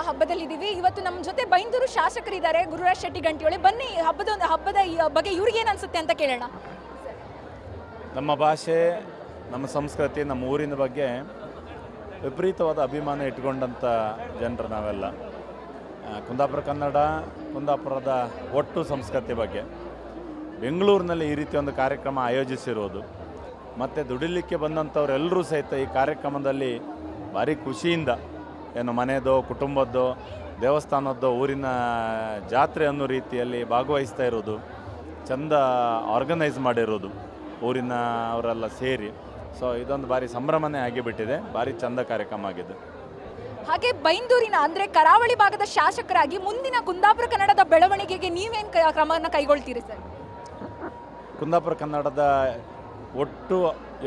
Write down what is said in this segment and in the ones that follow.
ಹಬ್ಬದಲ್ಲಿದ್ದೀವಿ. ಇವತ್ತು ನಮ್ಮ ಜೊತೆ ಬೈಂದೂರು ಶಾಸಕರಿದ್ದಾರೆ, ಗುರುರಾಜ್ ಶೆಟ್ಟಿ ಗಂಟಿಹೊಳೆ. ಬನ್ನಿ ಹಬ್ಬದ ಬಗ್ಗೆ ಇವ್ರಿಗೇನು ಅನ್ಸುತ್ತೆ ಅಂತ ಕೇಳೋಣ. ನಮ್ಮ ಭಾಷೆ, ನಮ್ಮ ಸಂಸ್ಕೃತಿ, ನಮ್ಮ ಊರಿನ ಬಗ್ಗೆ ವಿಪರೀತವಾದ ಅಭಿಮಾನ ಇಟ್ಕೊಂಡಂಥ ಜನರು ನಾವೆಲ್ಲ. ಕುಂದಾಪುರ ಕನ್ನಡ, ಕುಂದಾಪುರದ ಒಟ್ಟು ಸಂಸ್ಕೃತಿ ಬಗ್ಗೆ ಬೆಂಗಳೂರಿನಲ್ಲಿ ಈ ರೀತಿ ಒಂದು ಕಾರ್ಯಕ್ರಮ ಆಯೋಜಿಸಿರೋದು ಮತ್ತು ದುಡಿಲಿಕ್ಕೆ ಬಂದಂಥವರೆಲ್ಲರೂ ಸಹಿತ ಈ ಕಾರ್ಯಕ್ರಮದಲ್ಲಿ ಭಾರಿ ಖುಷಿಯಿಂದ ಏನು ಮನೆಯದೋ, ಕುಟುಂಬದ್ದೋ, ದೇವಸ್ಥಾನದ್ದೋ, ಊರಿನ ಜಾತ್ರೆ ಅನ್ನೋ ರೀತಿಯಲ್ಲಿ ಭಾಗವಹಿಸ್ತಾ ಇರೋದು, ಚಂದ ಆರ್ಗನೈಸ್ ಮಾಡಿರೋದು ಊರಿನ ಅವರೆಲ್ಲ ಸೇರಿ. ಸೊ ಇದೊಂದು ಭಾರಿ ಸಂಭ್ರಮನೇ ಆಗಿಬಿಟ್ಟಿದೆ. ಭಾರಿ ಚಂದ ಕಾರ್ಯಕ್ರಮ ಆಗಿದೆ. ಹಾಗೆ ಬೈಂದೂರಿನ ಅಂದರೆ ಕರಾವಳಿ ಭಾಗದ ಶಾಸಕರಾಗಿ ಮುಂದಿನ ಕುಂದಾಪುರ ಕನ್ನಡದ ಬೆಳವಣಿಗೆಗೆ ನೀವೇನು ಕ್ರಮವನ್ನು ಕೈಗೊಳ್ತೀರಿ ಸರ್? ಕುಂದಾಪುರ ಕನ್ನಡದ ಒಟ್ಟು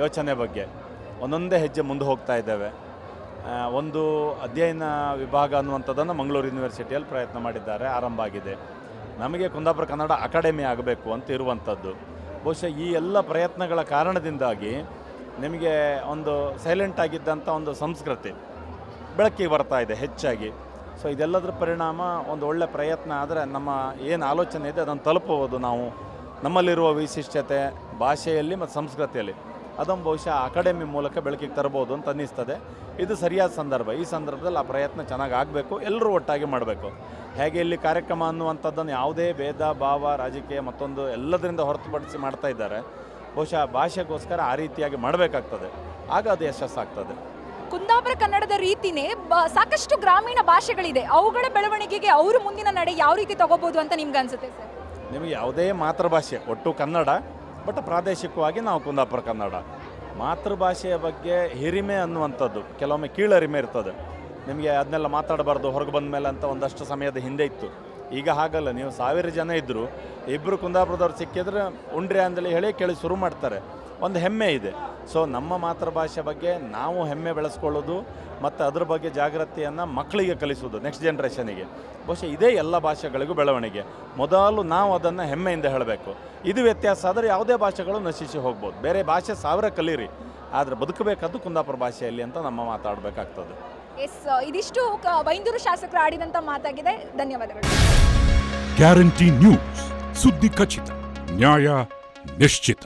ಯೋಚನೆ ಬಗ್ಗೆ ಒಂದೊಂದೇ ಹೆಜ್ಜೆ ಮುಂದೆ ಹೋಗ್ತಾ ಇದ್ದೇವೆ. ಒಂದು ಅಧ್ಯಯನ ವಿಭಾಗ ಅನ್ನುವಂಥದ್ದನ್ನು ಮಂಗಳೂರು ಯೂನಿವರ್ಸಿಟಿಯಲ್ಲಿ ಪ್ರಯತ್ನ ಮಾಡಿದ್ದಾರೆ, ಆರಂಭ ಆಗಿದೆ. ನಮಗೆ ಕುಂದಾಪುರ ಕನ್ನಡ ಅಕಾಡೆಮಿ ಆಗಬೇಕು ಅಂತ ಇರುವಂಥದ್ದು. ಬಹುಶಃ ಈ ಎಲ್ಲ ಪ್ರಯತ್ನಗಳ ಕಾರಣದಿಂದಾಗಿ ನಿಮಗೆ ಒಂದು ಸೈಲೆಂಟ್ ಆಗಿದ್ದಂಥ ಒಂದು ಸಂಸ್ಕೃತಿ ಬೆಳಕಿಗೆ ಬರ್ತಾ ಇದೆ ಹೆಚ್ಚಾಗಿ. ಸೊ ಇದೆಲ್ಲದರ ಪರಿಣಾಮ ಒಂದು ಒಳ್ಳೆಯ ಪ್ರಯತ್ನ ಆದರೆ ನಮ್ಮ ಏನು ಆಲೋಚನೆ ಇದೆ ಅದನ್ನು ತಲುಪಬಹುದು ನಾವು. ನಮ್ಮಲ್ಲಿರುವ ವಿಶಿಷ್ಟತೆ ಭಾಷೆಯಲ್ಲಿ ಮತ್ತು ಸಂಸ್ಕೃತಿಯಲ್ಲಿ ಅದನ್ನು ಬಹುಶಃ ಅಕಾಡೆಮಿ ಮೂಲಕ ಬೆಳಕಿಗೆ ತರ್ಬೋದು ಅಂತ ಅನ್ನಿಸ್ತದೆ. ಇದು ಸರಿಯಾದ ಸಂದರ್ಭ. ಈ ಸಂದರ್ಭದಲ್ಲಿ ಆ ಪ್ರಯತ್ನ ಚೆನ್ನಾಗಿ ಆಗಬೇಕು, ಎಲ್ಲರೂ ಒಟ್ಟಾಗಿ ಮಾಡಬೇಕು. ಹೇಗೆ ಇಲ್ಲಿ ಕಾರ್ಯಕ್ರಮ ಅನ್ನುವಂಥದ್ದನ್ನು ಯಾವುದೇ ಭೇದ ಭಾವ, ರಾಜಕೀಯ ಮತ್ತೊಂದು ಎಲ್ಲದರಿಂದ ಹೊರತುಪಡಿಸಿ ಮಾಡ್ತಾ ಇದ್ದಾರೆ. ಬಹುಶಃ ಭಾಷೆಗೋಸ್ಕರ ಆ ರೀತಿಯಾಗಿ ಮಾಡಬೇಕಾಗ್ತದೆ, ಆಗ ಅದು ಯಶಸ್ಸಾಗ್ತದೆ. ಕುಂದಾಪುರ ಕನ್ನಡದ ರೀತಿನೇ ಸಾಕಷ್ಟು ಗ್ರಾಮೀಣ ಭಾಷೆಗಳಿದೆ, ಅವುಗಳ ಬೆಳವಣಿಗೆಗೆ ಅವರು ಮುಂದಿನ ನಡೆ ಯಾವ ರೀತಿ ತಗೋಬೋದು ಅಂತ ನಿಮ್ಗೆ ಅನ್ಸುತ್ತೆ ಸರ್? ನಿಮಗೆ ಯಾವುದೇ ಮಾತೃಭಾಷೆ, ಒಟ್ಟು ಕನ್ನಡ, ಬಟ್ ಪ್ರಾದೇಶಿಕವಾಗಿ ನಾವು ಕುಂದಾಪುರ ಕನ್ನಡ. ಮಾತೃಭಾಷೆಯ ಬಗ್ಗೆ ಹಿರಿಮೆ ಅನ್ನುವಂಥದ್ದು ಕೆಲವೊಮ್ಮೆ ಕೀಳರಿಮೆ ಇರ್ತದೆ. ನಿಮಗೆ ಅದನ್ನೆಲ್ಲ ಮಾತಾಡಬಾರ್ದು ಹೊರಗೆ ಬಂದ ಮೇಲೆ ಅಂತ ಒಂದಷ್ಟು ಸಮಯದ ಹಿಂದೆ ಇತ್ತು. ಈಗ ಹಾಗಲ್ಲ. ನೀವು 1000 ಜನ ಇದ್ದರು, ಇಬ್ಬರು ಕುಂದಾಪುರದವ್ರು ಸಿಕ್ಕಿದ್ರೆ ಉಂಡ್ರಿ ಅಂದೇಳಿ ಹೇಳಿ ಕೇಳಿ ಶುರು ಮಾಡ್ತಾರೆ. ಒಂದು ಹೆಮ್ಮೆ ಇದೆ. ಸೊ ನಮ್ಮ ಮಾತೃಭಾಷೆ ಬಗ್ಗೆ ನಾವು ಹೆಮ್ಮೆ ಬೆಳೆಸ್ಕೊಳ್ಳೋದು ಮತ್ತು ಅದ್ರ ಬಗ್ಗೆ ಜಾಗೃತಿಯನ್ನು ಮಕ್ಕಳಿಗೆ ಕಲಿಸೋದು, ನೆಕ್ಸ್ಟ್ ಜನ್ರೇಷನಿಗೆ. ಬಹುಶಃ ಇದೇ ಎಲ್ಲ ಭಾಷೆಗಳಿಗೂ ಬೆಳವಣಿಗೆ. ಮೊದಲು ನಾವು ಅದನ್ನು ಹೆಮ್ಮೆಯಿಂದ ಹೇಳಬೇಕು. ಇದು ವ್ಯತ್ಯಾಸ ಆದರೆ ಯಾವುದೇ ಭಾಷೆಗಳು ನಶಿಸಿ ಹೋಗ್ಬೋದು. ಬೇರೆ ಭಾಷೆ 1000 ಕಲೀರಿ, ಆದರೆ ಬದುಕಬೇಕಾದ್ದು ಕುಂದಾಪುರ ಭಾಷೆಯಲ್ಲಿ ಅಂತ ನಮ್ಮ ಮಾತಾಡಬೇಕಾಗ್ತದೆ. ಎಸ್, ಇದಿಷ್ಟು ಬೈಂದೂರು ಶಾಸಕರು ಆಡಿದಂಥ ಮಾತಾಗಿದೆ. ಧನ್ಯವಾದಗಳು. ಗ್ಯಾರಂಟಿ ನ್ಯೂಸ್, ಸುದ್ದಿ ಖಚಿತ, ನ್ಯಾಯ ನಿಶ್ಚಿತ.